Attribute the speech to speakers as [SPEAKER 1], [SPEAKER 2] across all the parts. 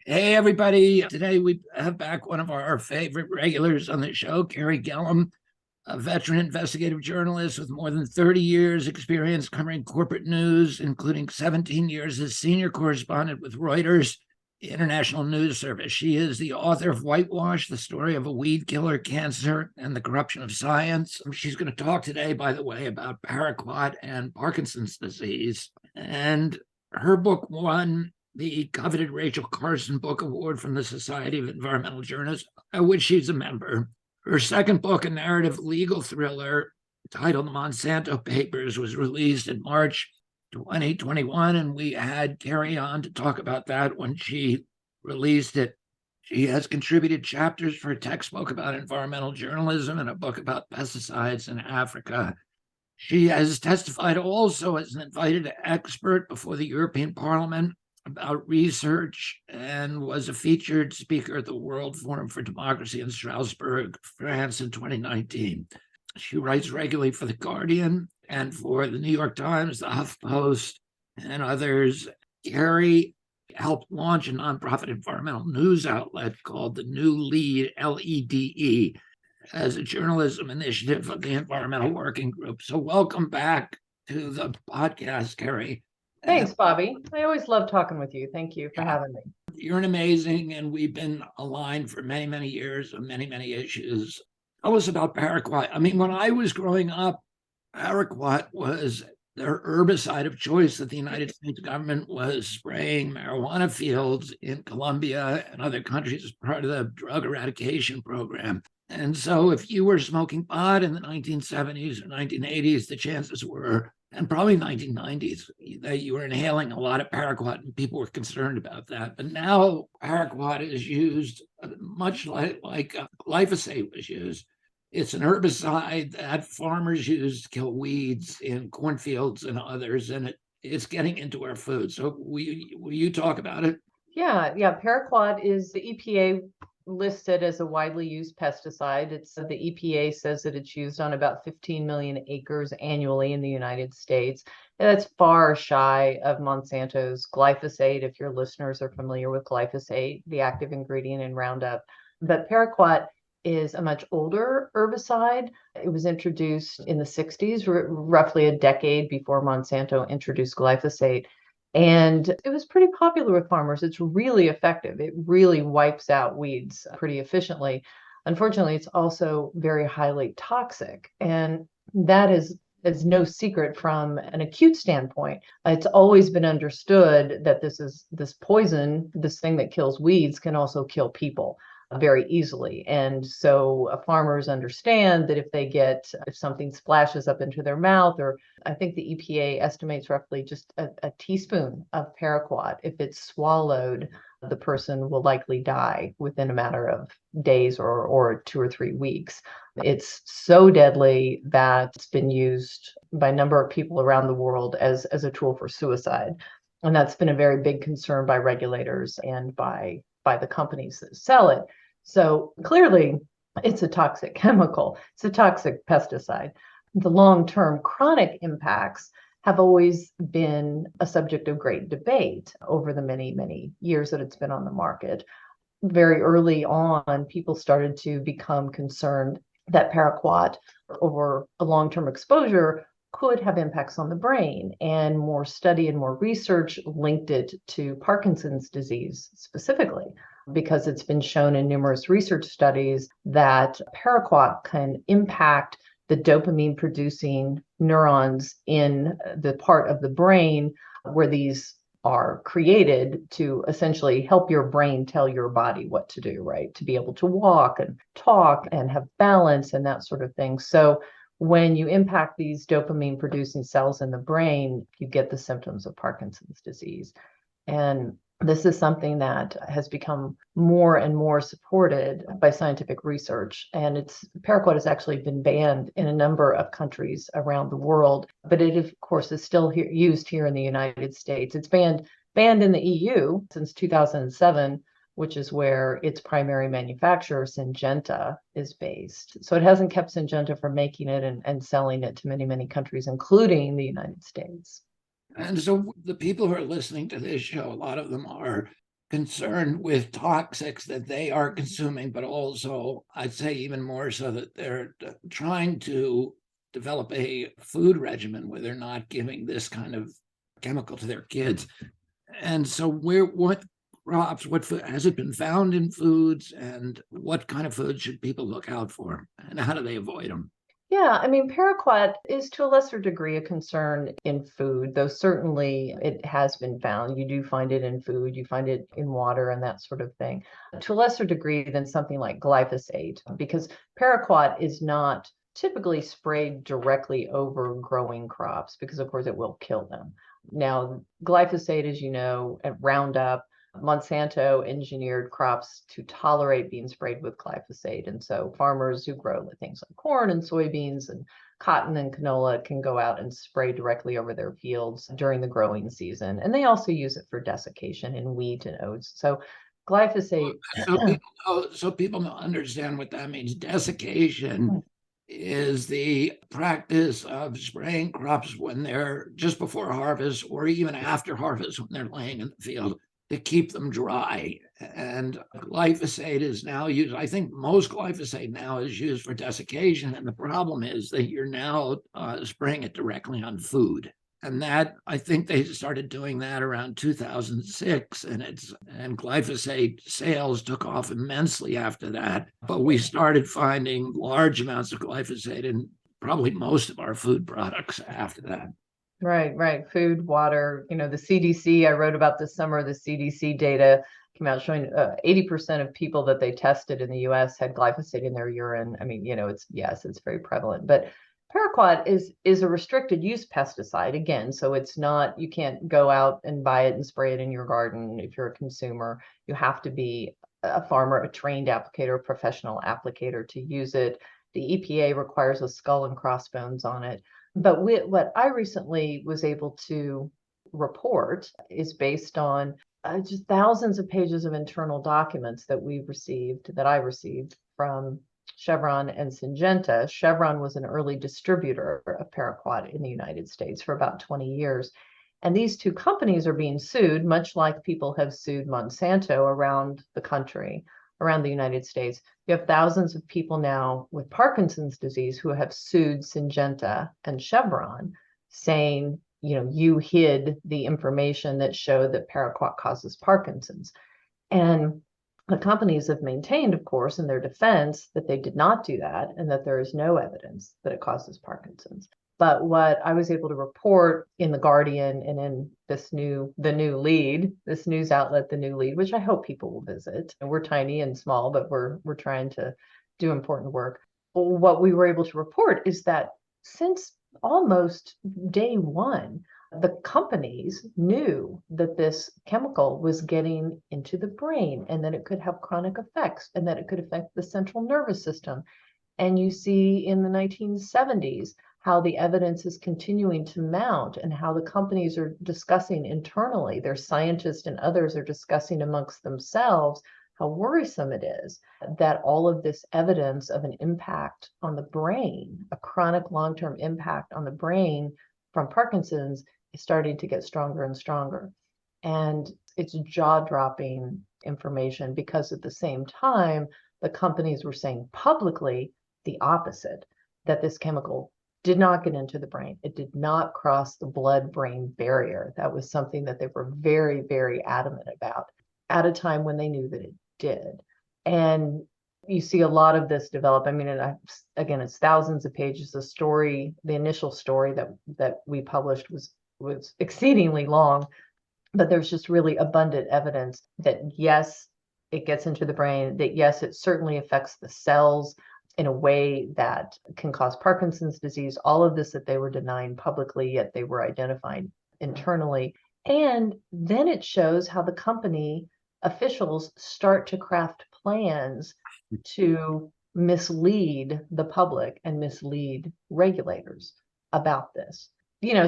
[SPEAKER 1] Hey, everybody. Today we have back one of our favorite regulars on the show, Carey Gillam, a veteran investigative journalist with more than 30 years experience covering corporate news, including 17 years as senior correspondent with Reuters, the international news service. She is the author of Whitewash, the story of a weed killer, cancer, and the corruption of science. She's going to talk today, by the way, about Paraquat and Parkinson's disease. And her book won the coveted Rachel Carson Book Award from the Society of Environmental Journalists, of which she's a member. Her second book, a narrative legal thriller titled Monsanto Papers, was released in March 2021, and we had Carey on to talk about that when she released it. She has contributed chapters for a textbook about environmental journalism and a book about pesticides in Africa. She has testified also as an invited expert before the European Parliament about research and was a featured speaker at the World Forum for Democracy in Strasbourg, France in 2019. She writes regularly for The Guardian and for the New York Times, the HuffPost, and others. Carey helped launch a nonprofit environmental news outlet called the New Lead, LEDE, as a journalism initiative of the Environmental Working Group. So welcome back to the podcast, Carey.
[SPEAKER 2] Thanks, Bobby. I always love talking with you. Thank you for having me.
[SPEAKER 1] You're an amazing, and we've been aligned for many, many years on many, many issues. Tell us about Paraquat. I mean, when I was growing up, Paraquat was their herbicide of choice that the United States government was spraying marijuana fields in Colombia and other countries as part of the drug eradication program. And so if you were smoking pot in the 1970s or 1980s, the chances were, and probably 1990s, that you were inhaling a lot of Paraquat, and people were concerned about that. But now Paraquat is used much like glyphosate was used. It's an herbicide that farmers use to kill weeds in cornfields and others, and it's getting into our food. So will you talk about it?
[SPEAKER 2] Yeah. Paraquat is the EPA listed as a widely used pesticide. The EPA says that it's used on about 15 million acres annually in the United States. And that's far shy of Monsanto's glyphosate, if your listeners are familiar with glyphosate, the active ingredient in Roundup. But Paraquat is a much older herbicide. It was introduced in the 60s, roughly a decade before Monsanto introduced glyphosate. And it was pretty popular with farmers. It's really effective. It really wipes out weeds pretty efficiently. Unfortunately, it's also very highly toxic. And that is no secret from an acute standpoint. It's always been understood that this poison, this thing that kills weeds, can also kill people very easily. And so farmers understand that if something splashes up into their mouth, or I think the EPA estimates roughly just a teaspoon of Paraquat, if it's swallowed, the person will likely die within a matter of days or 2 or 3 weeks. It's so deadly that it's been used by a number of people around the world as a tool for suicide. And that's been a very big concern by regulators and by the companies that sell it. So clearly, it's a toxic chemical. It's a toxic pesticide. The long-term chronic impacts have always been a subject of great debate over the many, many years that it's been on the market. Very early on, people started to become concerned that Paraquat, over a long-term exposure, could have impacts on the brain, and more study and more research linked it to Parkinson's disease specifically, because it's been shown in numerous research studies that Paraquat can impact the dopamine producing neurons in the part of the brain where these are created to essentially help your brain tell your body what to do, right? To be able to walk and talk and have balance and that sort of thing. So when you impact these dopamine producing cells in the brain, you get the symptoms of Parkinson's disease. And this is something that has become more and more supported by scientific research. And Paraquat has actually been banned in a number of countries around the world, but it, of course, is still used here in the United States. It's banned in the EU since 2007, which is where its primary manufacturer, Syngenta, is based. So it hasn't kept Syngenta from making it and selling it to many, many countries, including the United States.
[SPEAKER 1] And so the people who are listening to this show, a lot of them are concerned with toxics that they are consuming, but also I'd say even more so that they're trying to develop a food regimen where they're not giving this kind of chemical to their kids. And so what crops, what food has it been found in foods, and what kind of foods should people look out for, and how do they avoid them?
[SPEAKER 2] Yeah, I mean, paraquat is to a lesser degree a concern in food, though certainly it has been found. You do find it in food, you find it in water and that sort of thing, to a lesser degree than something like glyphosate, because paraquat is not typically sprayed directly over growing crops because, of course, it will kill them. Now, glyphosate, as you know, at Roundup, Monsanto engineered crops to tolerate being sprayed with glyphosate. And so farmers who grow things like corn and soybeans and cotton and canola can go out and spray directly over their fields during the growing season. And they also use it for desiccation in wheat and oats. So glyphosate.
[SPEAKER 1] So people understand what that means. Desiccation is the practice of spraying crops when they're just before harvest or even after harvest when they're laying in the field to keep them dry. And glyphosate is now used. I think most glyphosate now is used for desiccation. And the problem is that you're now spraying it directly on food. And that, I think they started doing that around 2006, and glyphosate sales took off immensely after that. But we started finding large amounts of glyphosate in probably most of our food products after that.
[SPEAKER 2] Right. Food, water, the CDC, I wrote about this summer, the CDC data came out showing 80% of people that they tested in the US had glyphosate in their urine. I mean, it's very prevalent, but Paraquat is a restricted use pesticide again. So it's not, you can't go out and buy it and spray it in your garden if you're a consumer. You have to be a farmer, a trained applicator, a professional applicator to use it. The EPA requires a skull and crossbones on it. But what I recently was able to report is based on just thousands of pages of internal documents that I received from Chevron and Syngenta. Chevron was an early distributor of Paraquat in the United States for about 20 years. And these two companies are being sued, much like people have sued Monsanto around the country, around the United States. You have thousands of people now with Parkinson's disease who have sued Syngenta and Chevron, saying, you hid the information that showed that Paraquat causes Parkinson's. And the companies have maintained, of course, in their defense that they did not do that and that there is no evidence that it causes Parkinson's. But what I was able to report in The Guardian and in this news outlet, The New Lead, which I hope people will visit. And we're tiny and small, but we're trying to do important work. What we were able to report is that since almost day one, the companies knew that this chemical was getting into the brain and that it could have chronic effects and that it could affect the central nervous system. And you see in the 1970s how the evidence is continuing to mount and how the companies are discussing internally. Their scientists and others are discussing amongst themselves how worrisome it is that all of this evidence of an impact on the brain, a chronic long-term impact on the brain from Parkinson's, is starting to get stronger and stronger. And it's jaw-dropping information because at the same time, the companies were saying publicly the opposite, that this chemical did not get into the brain. It did not cross the blood-brain barrier. That was something that they were very, very adamant about at a time when they knew that it did. And you see a lot of this develop. I mean, again, it's thousands of pages. The initial story that we published was exceedingly long, but there's just really abundant evidence that yes, it gets into the brain, that yes, it certainly affects the cells in a way that can cause Parkinson's disease, all of this that they were denying publicly, yet they were identifying internally. And then it shows how the company officials start to craft plans to mislead the public and mislead regulators about this.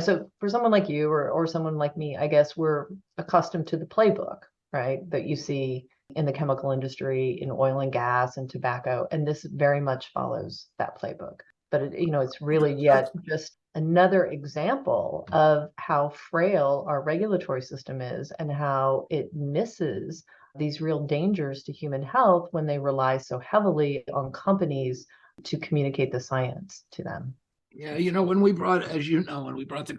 [SPEAKER 2] So for someone like you or someone like me, I guess we're accustomed to the playbook, right? That you see in the chemical industry, in oil and gas and tobacco. And this very much follows that playbook. But it's really yet just another example of how frail our regulatory system is and how it misses these real dangers to human health when they rely so heavily on companies to communicate the science to them.
[SPEAKER 1] Yeah, when we brought, as you know, when we brought the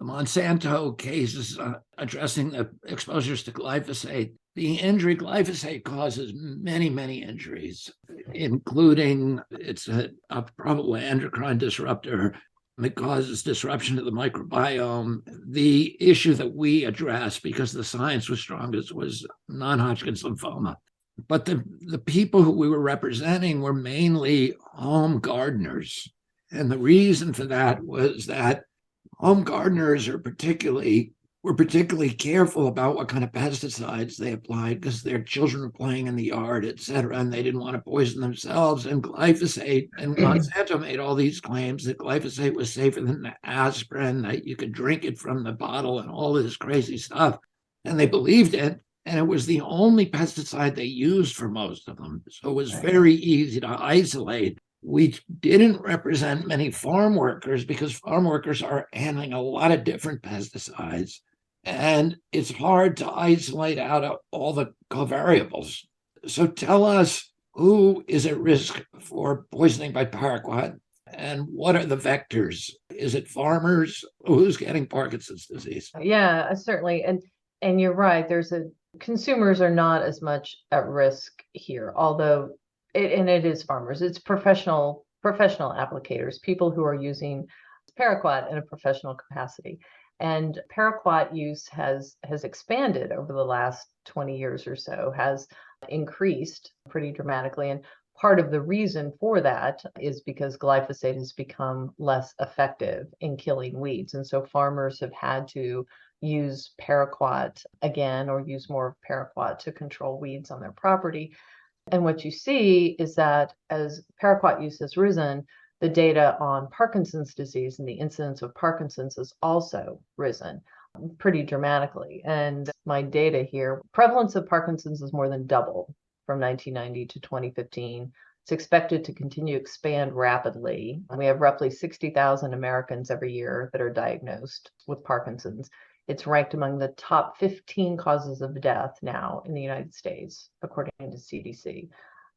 [SPEAKER 1] Monsanto cases addressing the exposures to glyphosate, the injury glyphosate causes many, many injuries, including it's a probably endocrine disruptor. It causes disruption to the microbiome. The issue that we addressed, because the science was strongest, was non-Hodgkin's lymphoma. But the people who we were representing were mainly home gardeners. And the reason for that was that home gardeners were particularly careful about what kind of pesticides they applied because their children were playing in the yard, et cetera, and they didn't want to poison themselves. And glyphosate, and Monsanto made all these claims that glyphosate was safer than aspirin, that you could drink it from the bottle and all this crazy stuff. And they believed it. And it was the only pesticide they used for most of them. So it was very easy to isolate. We didn't represent many farm workers because farm workers are handling a lot of different pesticides. And it's hard to isolate out all the covariables. So tell us, who is at risk for poisoning by paraquat, and what are the vectors? Is it farmers? Who's getting Parkinson's disease?
[SPEAKER 2] Yeah, certainly. And you're right. Consumers are not as much at risk here, although it is farmers. It's professional applicators, people who are using paraquat in a professional capacity. And paraquat use has expanded over the last 20 years or so, has increased pretty dramatically. And part of the reason for that is because glyphosate has become less effective in killing weeds. And so farmers have had to use paraquat again, or use more paraquat to control weeds on their property. And what you see is that as paraquat use has risen, the data on Parkinson's disease and the incidence of Parkinson's has also risen pretty dramatically. And my data here, prevalence of Parkinson's is more than double from 1990 to 2015. It's expected to continue to expand rapidly. We have roughly 60,000 Americans every year that are diagnosed with Parkinson's. It's ranked among the top 15 causes of death now in the United States, according to CDC.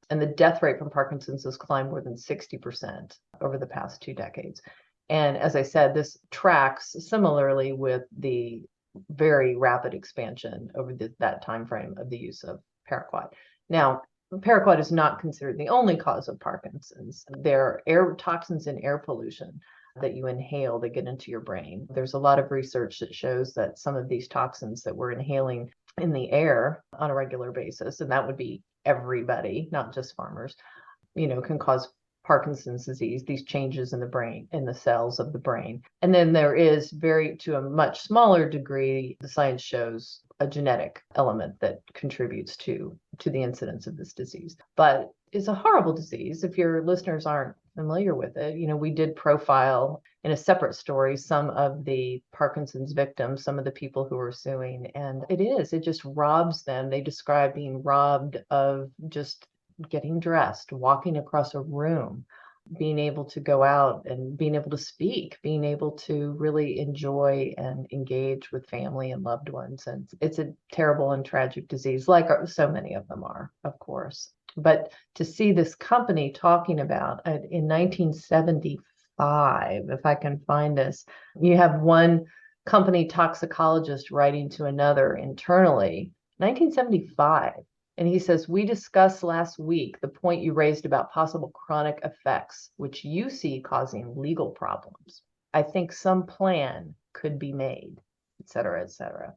[SPEAKER 2] And the death rate from Parkinson's has climbed more than 60% over the past 2 decades. And as I said, this tracks similarly with the very rapid expansion over that time frame of the use of paraquat. Now, paraquat is not considered the only cause of Parkinson's. There are air toxins in air pollution that you inhale that get into your brain. There's a lot of research that shows that some of these toxins that we're inhaling in the air on a regular basis, and that would be everybody, not just farmers, can cause Parkinson's disease, these changes in the brain, in the cells of the brain. And then there is to a much smaller degree, the science shows a genetic element that contributes to the incidence of this disease. But it's a horrible disease. If your listeners aren't familiar with it, we did profile in a separate story some of the Parkinson's victims, some of the people who are suing, and it just robs them. They describe being robbed of just getting dressed, walking across a room, being able to go out and being able to speak, being able to really enjoy and engage with family and loved ones. And it's a terrible and tragic disease, like so many of them are, of course. But to see this company talking about it in 1975, if I can find this, you have one company toxicologist writing to another internally, 1975. And he says, we discussed last week the point you raised about possible chronic effects, which you see causing legal problems. I think some plan could be made, et cetera, et cetera.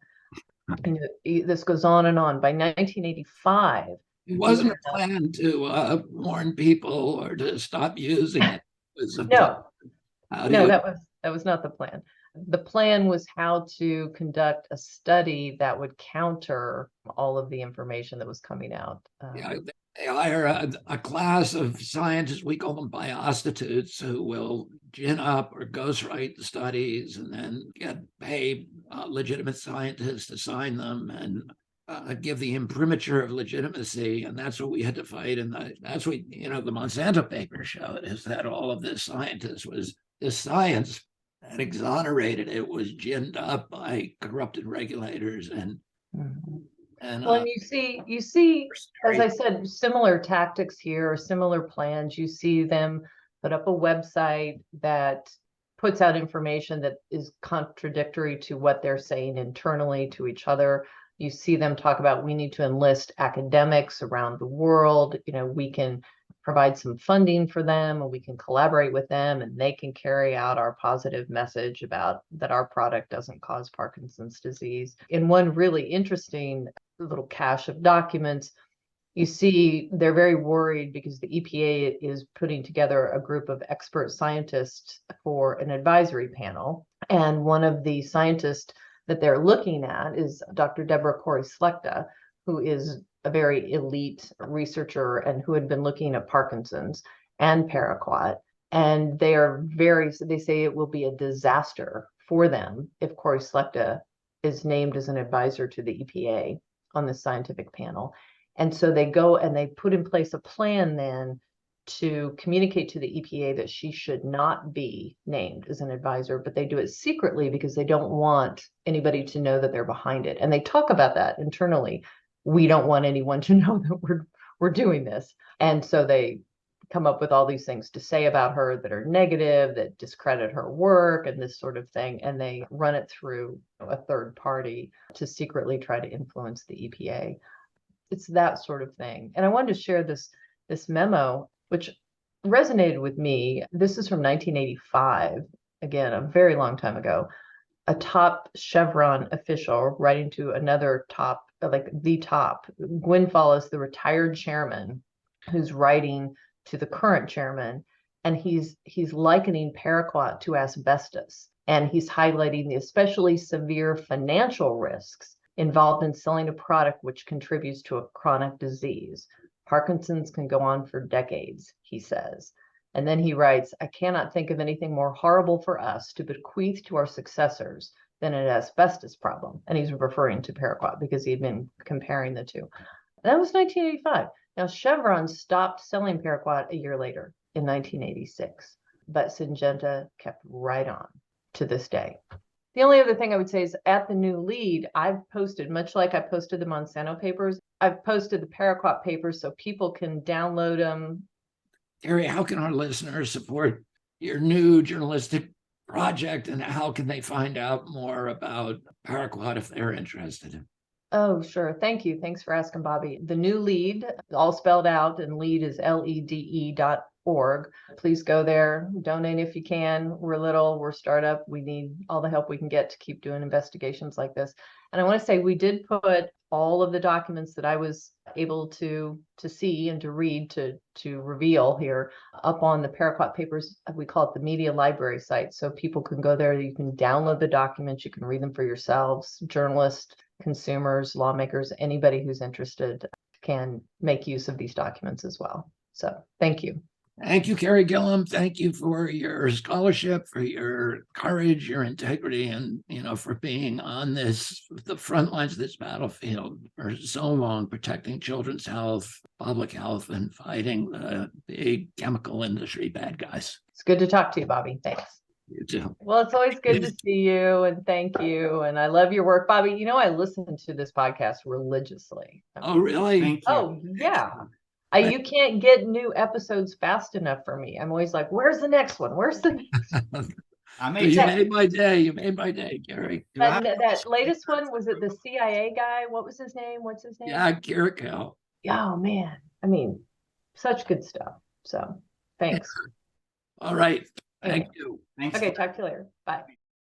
[SPEAKER 2] This goes on and on. By 1985,
[SPEAKER 1] it wasn't a plan to warn people or to stop using it.
[SPEAKER 2] No, that was not the plan. The plan was how to conduct a study that would counter all of the information that was coming out.
[SPEAKER 1] They hire a class of scientists, we call them biostitutes, who will gin up or ghostwrite the studies and then get paid legitimate scientists to sign them and give the imprimatur of legitimacy. And that's what we had to fight. And that's what, the Monsanto paper showed, is that all of this science and exonerated. It was ginned up by corrupted regulators and
[SPEAKER 2] Well, and you see, as I said, similar tactics here, or similar plans. You see them put up a website that puts out information that is contradictory to what they're saying internally to each other. You see them talk about, we need to enlist academics around the world. We can provide some funding for them, and we can collaborate with them, and they can carry out our positive message about that our product doesn't cause Parkinson's disease. In one really interesting little cache of documents, you see they're very worried because the EPA is putting together a group of expert scientists for an advisory panel. And one of the scientists that they're looking at is Dr. Deborah Corey-Slechta, who is a very elite researcher and who had been looking at Parkinson's and Paraquat. And they say it will be a disaster for them if Corey-Slechta is named as an advisor to the EPA on the scientific panel. And so they go and they put in place a plan then to communicate to the EPA that she should not be named as an advisor, but they do it secretly because they don't want anybody to know that they're behind it. And they talk about that internally. We don't want anyone to know that we're doing this. And so they come up with all these things to say about her that are negative, that discredit her work and this sort of thing. And they run it through a third party to secretly try to influence the EPA. It's that sort of thing. And I wanted to share this memo, which resonated with me. This is from 1985, again, a very long time ago. A top Chevron official writing to another top, Gwyn Follis, the retired chairman, who's writing to the current chairman, and he's likening Paraquat to asbestos, and he's highlighting the especially severe financial risks involved in selling a product which contributes to a chronic disease. Parkinson's can go on for decades, he says. And then he writes, I cannot think of anything more horrible for us to bequeath to our successors than an asbestos problem. And he's referring to Paraquat because he'd been comparing the two. That was 1985. Now, Chevron stopped selling Paraquat a year later in 1986, but Syngenta kept right on to this day. The only other thing I would say is at the new lead, I've posted, much like I posted the Monsanto papers, I've posted the Paraquat papers so people can download them.
[SPEAKER 1] Carey, how can our listeners support your new journalistic project, and how can they find out more about Paraquat if they're interested?
[SPEAKER 2] Oh, sure. Thank you. Thanks for asking, Bobby. The new lead, all spelled out, and lead is LEDE.org. Please go there, donate if you can. We're little, we're startup. We need all the help we can get to keep doing investigations like this. And I want to say we did put all of the documents that I was able to see and to read to reveal here up on the Paraquat papers. We call it the media library site. So people can go there, you can download the documents, you can read them for yourselves. Journalists, consumers, lawmakers, anybody who's interested can make use of these documents as well. So thank you.
[SPEAKER 1] Thank you, Carey Gillam. Thank you for your scholarship, for your courage, your integrity, and for being on the front lines of this battlefield for so long, protecting children's health, public health, and fighting the big chemical industry bad guys.
[SPEAKER 2] It's good to talk to you, Bobby. Thanks.
[SPEAKER 1] You too.
[SPEAKER 2] Well, it's always good to see you, and thank you. And I love your work, Bobby. I listen to this podcast religiously.
[SPEAKER 1] Oh, really?
[SPEAKER 3] Thank you.
[SPEAKER 2] Oh, yeah. You can't get new episodes fast enough for me. I'm always like, where's the next one? Where's the next one?
[SPEAKER 1] You made my day. You made my day, Carey.
[SPEAKER 2] That latest one, was it the CIA guy? What was his name? What's his name?
[SPEAKER 1] Yeah, Carey.
[SPEAKER 2] Oh, man. Such good stuff. So thanks.
[SPEAKER 1] All right. Thank you.
[SPEAKER 3] Thanks.
[SPEAKER 2] Okay, talk to you later. Bye.